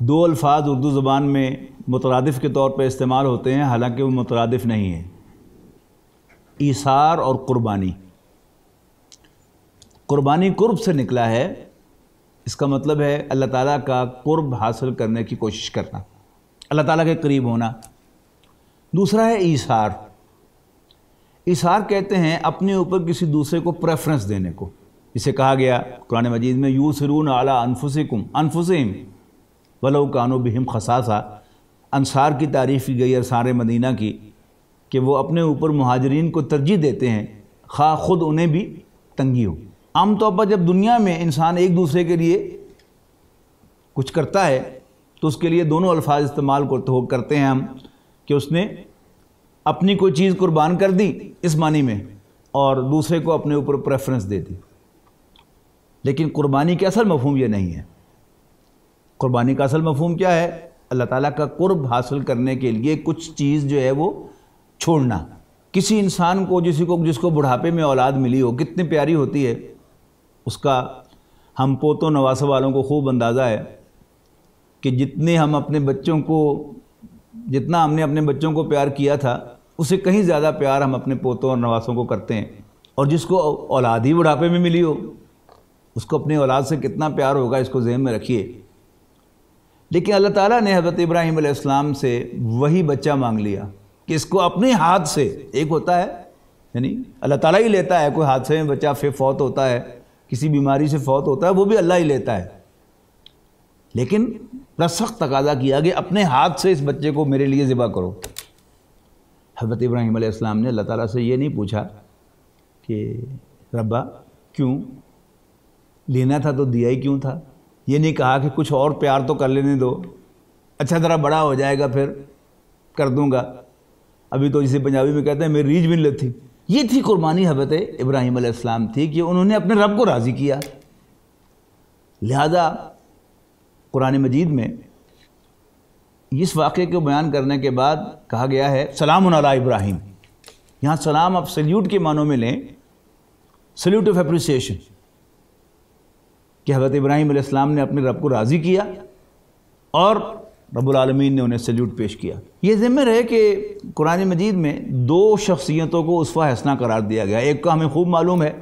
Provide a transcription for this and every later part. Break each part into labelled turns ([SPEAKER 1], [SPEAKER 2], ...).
[SPEAKER 1] دو الفاظ اردو زبان میں مترادف کے طور پہ استعمال ہوتے ہیں، حالانکہ وہ مترادف نہیں ہیں، ایثار اور قربانی۔ قربانی قرب سے نکلا ہے، اس کا مطلب ہے اللہ تعالیٰ کا قرب حاصل کرنے کی کوشش کرنا، اللہ تعالیٰ کے قریب ہونا۔ دوسرا ہے ایثار۔ ایثار کہتے ہیں اپنے اوپر کسی دوسرے کو پریفرنس دینے کو، اسے کہا گیا قرآن مجید میں یوسرون علی انفسہم ولو کانوا بہم خصاصہ۔ انصار کی تعریف کی گئی، انصار مدینہ کی، کہ وہ اپنے اوپر مہاجرین کو ترجیح دیتے ہیں خواہ خود انہیں بھی تنگی ہو۔ عام طور پر جب دنیا میں انسان ایک دوسرے کے لیے کچھ کرتا ہے تو اس کے لیے دونوں الفاظ استعمال کرتے ہیں ہم، کہ اس نے اپنی کوئی چیز قربان کر دی اس معنی میں، اور دوسرے کو اپنے اوپر پریفرنس دے دی۔ لیکن قربانی کا اصل مفہوم یہ نہیں ہے۔ قربانی کا اصل مفہوم کیا ہے؟ اللہ تعالیٰ کا قرب حاصل کرنے کے لیے کچھ چیز جو ہے وہ چھوڑنا۔ کسی انسان کو جس کو بڑھاپے میں اولاد ملی ہو، کتنی پیاری ہوتی ہے، اس کا ہم پوتوں نواسوں والوں کو خوب اندازہ ہے کہ جتنا ہم نے اپنے بچوں کو پیار کیا تھا، اسے کہیں زیادہ پیار ہم اپنے پوتوں اور نواسوں کو کرتے ہیں۔ اور جس کو اولاد ہی بڑھاپے میں ملی ہو، اس کو اپنی اولاد سے کتنا پیار ہوگا، اس کو ذہن میں رکھیے۔ لیکن اللہ تعالیٰ نے حضرت ابراہیم علیہ السلام سے وہی بچہ مانگ لیا کہ اس کو اپنے ہاتھ سے، ایک ہوتا ہے یعنی اللہ تعالیٰ ہی لیتا ہے، کوئی حادثے میں بچہ فوت ہوتا ہے، کسی بیماری سے فوت ہوتا ہے، وہ بھی اللہ ہی لیتا ہے، لیکن بڑا سخت تقاضا کیا کہ اپنے ہاتھ سے اس بچے کو میرے لیے ذبح کرو۔ حضرت ابراہیم علیہ السلام نے اللہ تعالیٰ سے یہ نہیں پوچھا کہ ربا کیوں لینا تھا تو دیا ہی کیوں تھا، یہ نہیں کہا کہ کچھ اور پیار تو کر لینے دو، اچھا ذرا بڑا ہو جائے گا پھر کر دوں گا، ابھی تو جسے پنجابی میں کہتے ہیں میری ریج بھی نہیں لتی۔ یہ تھی قربانی حضرت ابراہیم علیہ السلام تھی کہ انہوں نے اپنے رب کو راضی کیا۔ لہذا قرآن مجید میں اس واقعے کو بیان کرنے کے بعد کہا گیا ہے سلام علی ابراہیم۔ یہاں سلام آپ سلیوٹ کے معنوں میں لیں، سلیوٹ آف اپریسیشن، کہ حضرت ابراہیم علیہ السلام نے اپنے رب کو راضی کیا اور رب العالمین نے انہیں سلیوٹ پیش کیا۔ یہ ذمہ رہے کہ قرآن مجید میں دو شخصیتوں کو اسوہ حسنہ قرار دیا گیا۔ ایک کا ہمیں خوب معلوم ہے،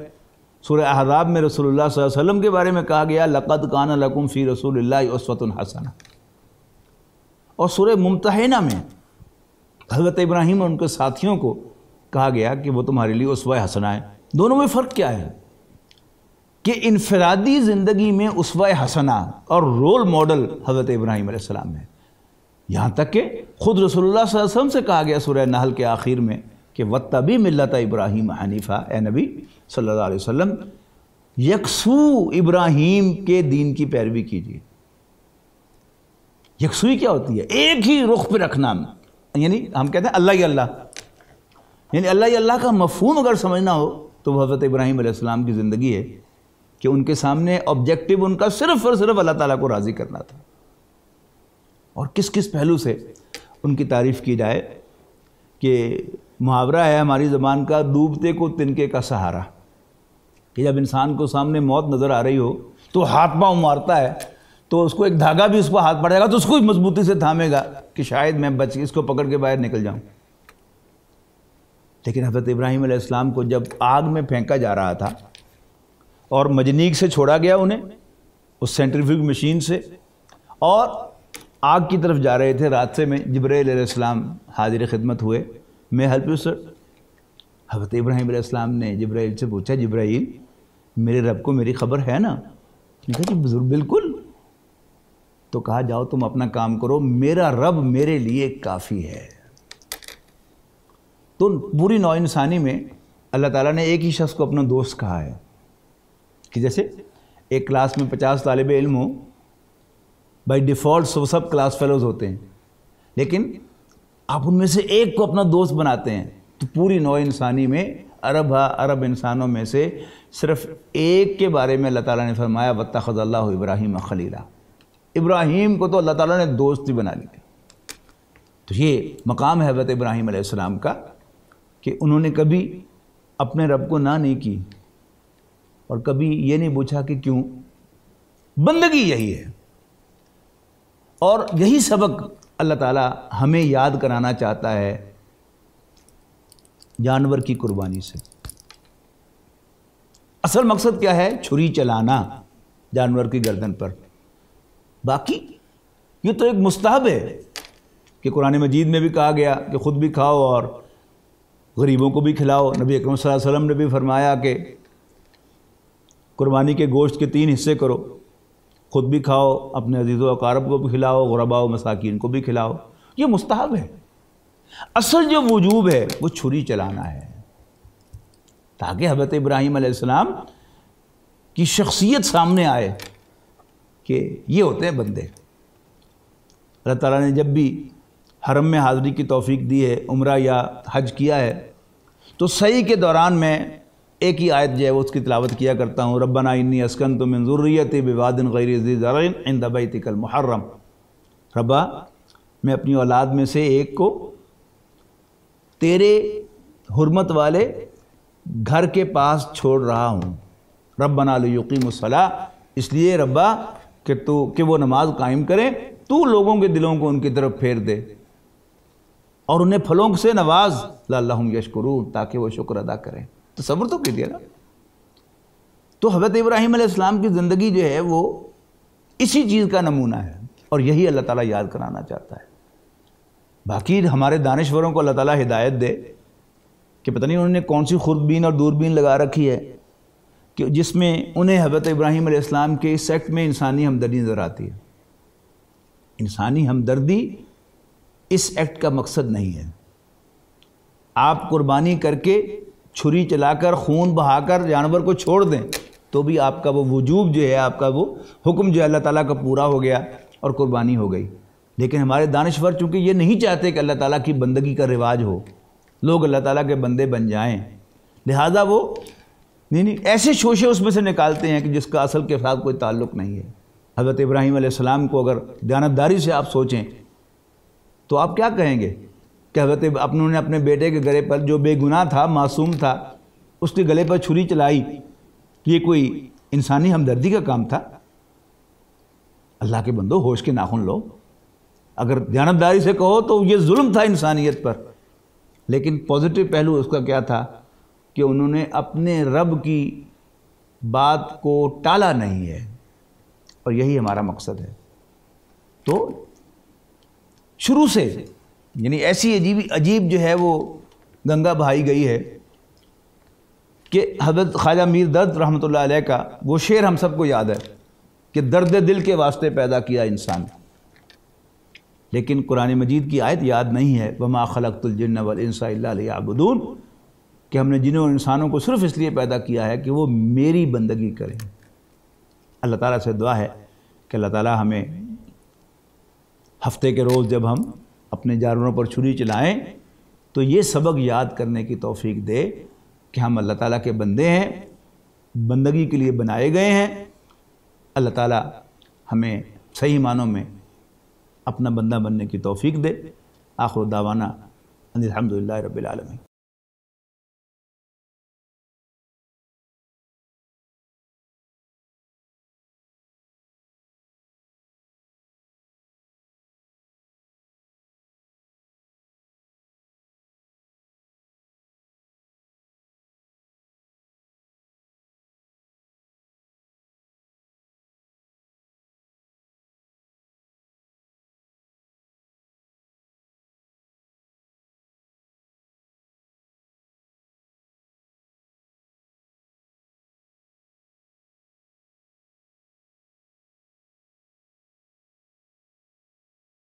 [SPEAKER 1] سورہ احزاب میں رسول اللہ صلی اللہ علیہ وسلم کے بارے میں کہا گیا لَقَدْ كَانَ لَكُمْ فِي رَسُولِ اللَّهِ أُسْوَةٌ حَسَنَةٌ، اور سورہ ممتحنہ میں حضرت ابراہیم اور ان کے ساتھیوں کو کہا گیا کہ وہ تمہارے لیے اسوہ حسنہ ہے۔ دونوں میں فرق کیا ہے کہ انفرادی زندگی میں اسوہ حسنہ اور رول ماڈل حضرت ابراہیم علیہ السلام ہے، یہاں تک کہ خود رسول اللہ صلی اللہ علیہ وسلم سے کہا گیا سورہ نحل کے آخر میں کہ وَاتَّبِعْ مِلَّةَ ابراہیم حنیفا، اے نبی صلی اللہ علیہ وسلم یکسو ابراہیم کے دین کی پیروی کیجیے۔ یکسوئی کیا ہوتی ہے؟ ایک ہی رخ پہ رکھنا، یعنی ہم کہتے ہیں اللہ ہی اللہ، یعنی اللہ ہی اللہ کا مفہوم اگر سمجھنا ہو تو وہ حضرت ابراہیم علیہ السلام کی زندگی ہے کہ ان کے سامنے آبجیکٹیو ان کا صرف اور صرف اللہ تعالیٰ کو راضی کرنا تھا۔ اور کس کس پہلو سے ان کی تعریف کی جائے کہ محاورہ ہے ہماری زبان کا ڈوبتے کو تنکے کا سہارا، کہ جب انسان کو سامنے موت نظر آ رہی ہو تو ہاتھ پاؤں مارتا ہے، تو اس کو ایک دھاگا بھی اس کو ہاتھ پڑے گا تو اس کو مضبوطی سے تھامے گا کہ شاید میں اس کو پکڑ کے باہر نکل جاؤں۔ لیکن حضرت ابراہیم علیہ السلام کو جب آگ میں پھینکا جا رہا تھا اور مجنیق سے چھوڑا گیا انہیں اس سینٹریفیوج مشین سے، اور آگ کی طرف جا رہے تھے، راستے میں جبرائیل علیہ السلام حاضر خدمت ہوئے، میں ہیلپ یو سر۔ حضرت ابراہیم علیہ السلام نے جبرائیل سے پوچھا جبرائیل میرے رب کو میری خبر ہے نا؟ کہا کہ بزرگ بالکل۔ تو کہا جاؤ تم اپنا کام کرو، میرا رب میرے لیے کافی ہے۔ تو پوری نوع انسانی میں اللہ تعالیٰ نے ایک ہی شخص کو اپنا دوست کہا ہے، کہ جیسے ایک کلاس میں 50 طالب علم ہوں، by default sub class fellows ہوتے ہیں، لیکن آپ ان میں سے ایک کو اپنا دوست بناتے ہیں، تو پوری نوع انسانی میں ارب انسانوں میں سے صرف ایک کے بارے میں اللہ تعالیٰ نے فرمایا وَاتَّخَذَ اللَّهُ إِبْرَاهِيمَ خَلِيلًا، ابراہیم کو تو اللہ تعالیٰ نے دوست ہی بنا لیا۔ تو یہ مقام ہے حضرت ابراہیم علیہ السلام کا کہ انہوں نے کبھی اپنے رب کو نہ نہیں کی اور کبھی یہ نہیں پوچھا کہ کیوں۔ بندگی یہی ہے۔ اور یہی سبق اللہ تعالیٰ ہمیں یاد کرانا چاہتا ہے جانور کی قربانی سے۔ اصل مقصد کیا ہے؟ چھری چلانا جانور کی گردن پر۔ باقی یہ تو ایک مستحب ہے کہ قرآن مجید میں بھی کہا گیا کہ خود بھی کھاؤ اور غریبوں کو بھی کھلاؤ۔ نبی اکرم صلی اللہ علیہ وسلم نے بھی فرمایا کہ قربانی کے گوشت کے 3 حصے کرو، خود بھی کھاؤ، اپنے عزیز و اقارب کو بھی کھلاؤ، غرباء و مساکین کو بھی کھلاؤ۔ یہ مستحب ہے۔ اصل جو وجوب ہے وہ چھری چلانا ہے، تاکہ حضرت ابراہیم علیہ السلام کی شخصیت سامنے آئے کہ یہ ہوتے ہیں بندے۔ اللہ تعالیٰ نے جب بھی حرم میں حاضری کی توفیق دی ہے، عمرہ یا حج کیا ہے، تو سعی کے دوران میں ایک ہی آیت جو ہے وہ اس کی تلاوت کیا کرتا ہوں، ربنا انی اسکنت من ذریتی بواد غیر ذی زرع عند بیتک المحرم۔ ربا میں اپنی اولاد میں سے ایک کو تیرے حرمت والے گھر کے پاس چھوڑ رہا ہوں، ربنا لیقیموا الصلاۃ، اس لیے ربا کہ وہ نماز قائم کریں، تو لوگوں کے دلوں کو ان کی طرف پھیر دے اور انہیں پھلوں سے نواز، لعلہم یشکرون، تاکہ وہ شکر ادا کریں۔ تصور تو کیجیے نا۔ تو حضرت ابراہیم علیہ السلام کی زندگی جو ہے وہ اسی چیز کا نمونہ ہے، اور یہی اللہ تعالیٰ یاد کرانا چاہتا ہے۔ باقی ہمارے دانشوروں کو اللہ تعالیٰ ہدایت دے کہ پتہ نہیں انہوں نے کون سی خوردبین اور دوربین لگا رکھی ہے کہ جس میں انہیں حضرت ابراہیم علیہ السلام کے اس ایکٹ میں انسانی ہمدردی نظر آتی ہے۔ انسانی ہمدردی اس ایکٹ کا مقصد نہیں ہے۔ آپ قربانی کر کے چھری چلا کر خون بہا کر جانور کو چھوڑ دیں تو بھی آپ کا وہ وجوب جو ہے، آپ کا وہ حکم جو ہے اللہ تعالیٰ کا پورا ہو گیا اور قربانی ہو گئی۔ لیکن ہمارے دانشور چونکہ یہ نہیں چاہتے کہ اللہ تعالیٰ کی بندگی کا رواج ہو، لوگ اللہ تعالیٰ کے بندے بن جائیں، لہٰذا وہ نہیں ایسے شوشے اس میں سے نکالتے ہیں کہ جس کا اصل کے ساتھ کوئی تعلق نہیں ہے۔ حضرت ابراہیم علیہ السلام کو اگر دیانتداری سے آپ سوچیں تو آپ کیا کہیں گے کہ حضرت انہوں نے اپنے بیٹے کے گلے پر، جو بے گناہ تھا، معصوم تھا، اس کے گلے پر چھری چلائی، یہ کوئی انسانی ہمدردی کا کام تھا؟ اللہ کے بندو ہوش کے ناخن لو۔ اگر دیانتداری سے کہو تو یہ ظلم تھا انسانیت پر، لیکن پازیٹیو پہلو اس کا کیا تھا کہ انہوں نے اپنے رب کی بات کو ٹالا نہیں ہے، اور یہی ہمارا مقصد ہے۔ تو شروع سے یعنی ایسی عجیب جو ہے وہ گنگا بہائی گئی ہے کہ حضرت خواجہ میر درد رحمۃ اللہ علیہ کا وہ شعر ہم سب کو یاد ہے کہ درد دل کے واسطے پیدا کیا انسان، لیکن قرآن مجید کی آیت یاد نہیں ہے، وما خلقت الجن والانس الا لیعبدون، کہ ہم نے جنوں اور انسانوں کو صرف اس لیے پیدا کیا ہے کہ وہ میری بندگی کریں۔ اللہ تعالیٰ سے دعا ہے کہ اللہ تعالیٰ ہمیں ہفتے کے روز جب ہم اپنے جانوروں پر چھری چلائیں تو یہ سبق یاد کرنے کی توفیق دے کہ ہم اللہ تعالیٰ کے بندے ہیں، بندگی کے لیے بنائے گئے ہیں۔ اللہ تعالیٰ ہمیں صحیح معنوں میں اپنا بندہ بننے کی توفیق دے۔ آخر دعوانا ان الحمدللہ رب العالمین۔